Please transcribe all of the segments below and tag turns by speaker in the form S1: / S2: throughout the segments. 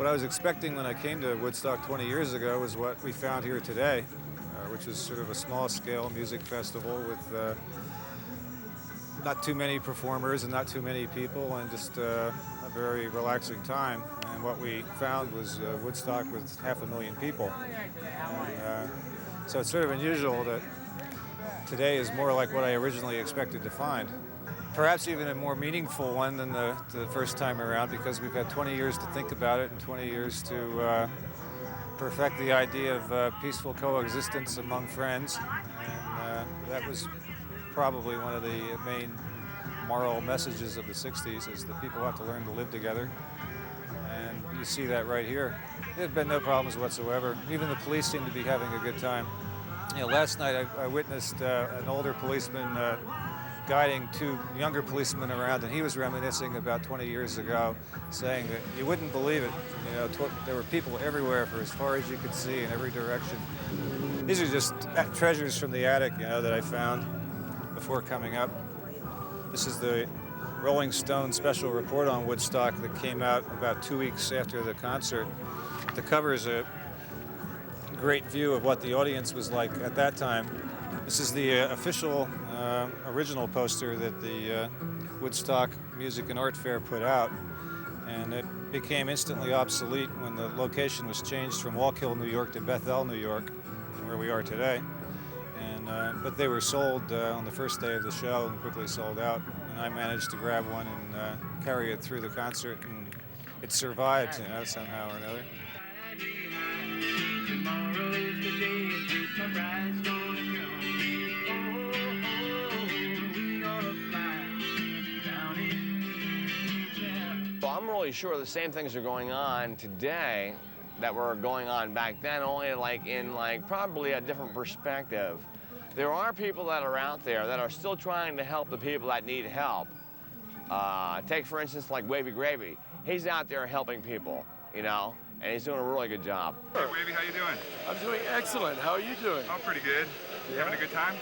S1: What I was expecting when I came to Woodstock 20 years ago was what we found here today, which is sort of a small-scale music festival with not too many performers and not too many people, and just a very relaxing time. And what we found was Woodstock with 500,000 people. And, so it's sort of unusual that today is more like what I originally expected to find. Perhaps even a more meaningful one than the first time around, because we've had 20 years to think about it and 20 years to perfect the idea of peaceful coexistence among friends. And that was probably one of the main moral messages of the 60s, is that people have to learn to live together. And you see that right here. There have been no problems whatsoever. Even the police seem to be having a good time. You know, last night I witnessed an older policeman guiding two younger policemen around, and he was reminiscing about 20 years ago, saying that you wouldn't believe it. You know, there were people everywhere for as far as you could see in every direction. These are just treasures from the attic, you know, that I found before coming up. This is the Rolling Stone special report on Woodstock that came out about 2 weeks after the concert. The cover is a great view of what the audience was like at that time. This is the official original poster that the Woodstock Music and Art Fair put out, and it became instantly obsolete when the location was changed from Walk-Hill, New York to Bethel, New York, where we are today. And but they were sold on the first day of the show and quickly sold out, and I managed to grab one and carry it through the concert, and it survived, you know, somehow or another. Tomorrow's the day my bride's gonna come.
S2: Well, I'm really sure the same things are going on today that were going on back then, only in probably a different perspective. There are people that are out there that are still trying to help the people that need help. Take, for instance, like WAVY Gravy. He's out there helping people, you know, and he's doing a really good job.
S3: Hey, WAVY, how you doing?
S4: I'm doing excellent. How are you doing?
S3: I'm pretty good. You having a good time?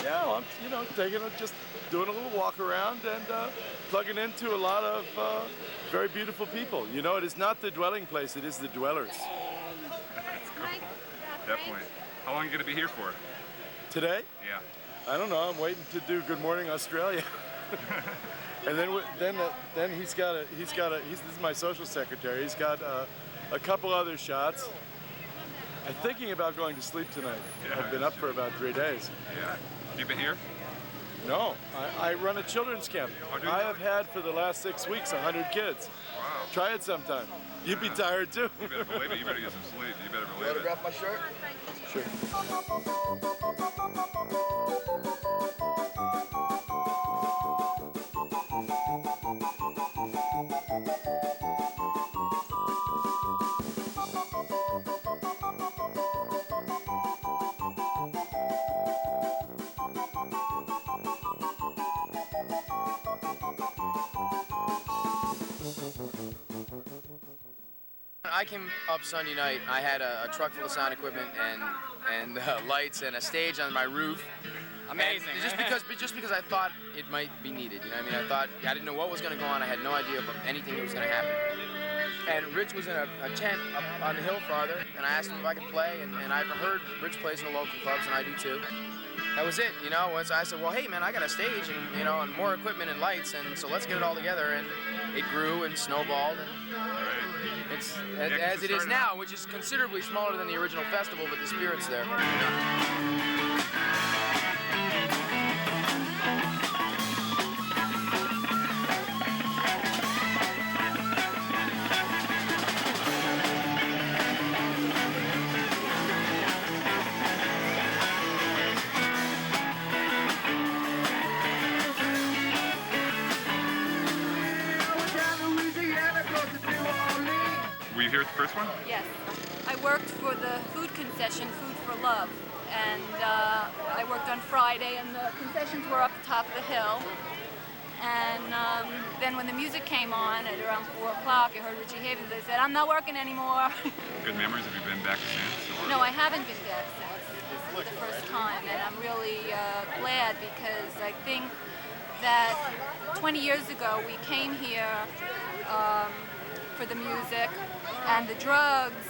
S4: Yeah, well, I'm, you know, just doing a little walk around and plugging into a lot of very beautiful people. You know, it is not the dwelling place, it is the dwellers.
S3: That's cool. Definitely. How long are you going to be here for?
S4: Today?
S3: Yeah.
S4: I don't know. I'm waiting to do Good Morning Australia. And then this is my social secretary. He's got a couple other shots. I'm thinking about going to sleep tonight.
S3: Yeah,
S4: I've been up for about 3 days.
S3: Yeah. You been here?
S4: No, I run a children's camp. I have had for the last 6 weeks 100 kids.
S3: Wow.
S4: Try it sometime. You'd be tired too.
S3: You better believe it. You better get some sleep. You better believe it.
S2: Autograph my shirt?
S4: Sure.
S5: I came up Sunday night. I had a truck full of sound equipment and lights and a stage on my roof.
S6: Amazing.
S5: And just because I thought it might be needed. You know what I mean? I didn't know what was going to go on. I had no idea about anything that was going to happen. And Rich was in a tent up on the hill farther, and I asked him if I could play, and I've heard Rich plays in the local clubs, and I do too. That was it, you know. Once I said, well, hey man, I got a stage and, you know, and more equipment and lights, and so let's get it all together. And it grew and snowballed, and it's as it is now, which is considerably smaller than the original festival, but the spirit's there.
S3: Were you here at the first one?
S7: Yes. I worked for the food concession, Food for Love, and I worked on Friday, and the concessions were up the top of the hill. And then when the music came on at around 4 o'clock, I heard Richie Havens. They said, "I'm not working anymore."
S3: Good memories. Have you been back since? Or?
S7: No, I haven't been back since. This is the first time, and I'm really glad, because I think that 20 years ago we came here for the music, and the drugs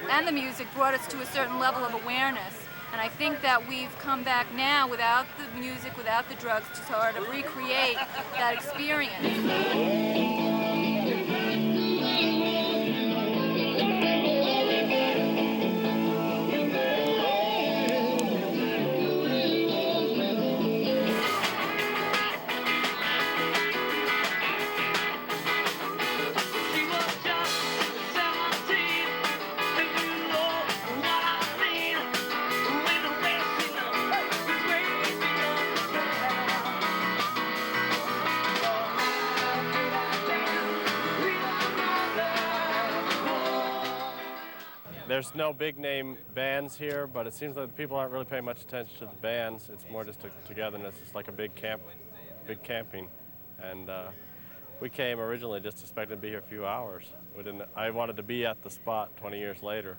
S7: and the music brought us to a certain level of awareness. And I think that we've come back now without the music, without the drugs, to sort of recreate that experience.
S6: There's no big name bands here, but it seems like the people aren't really paying much attention to the bands. It's more just a togetherness. It's like a big camping. And we came originally just expecting to be here a few hours. I wanted to be at the spot 20 years later,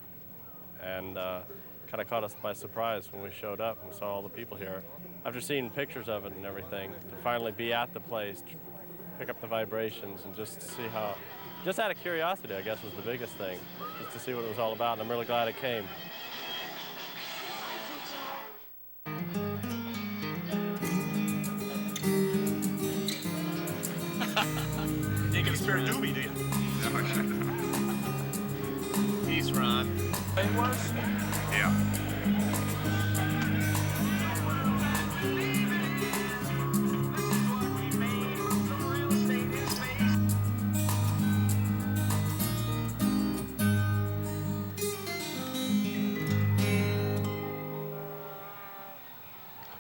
S6: and kind of caught us by surprise when we showed up and saw all the people here. After seeing pictures of it and everything, to finally be at the place, pick up the vibrations and just see how, just out of curiosity, I guess, was the biggest thing, just to see what it was all about, and I'm really glad it came.
S8: You ain't gonna spare a doobie, do you?
S2: He's Ron.
S8: It was? Yeah.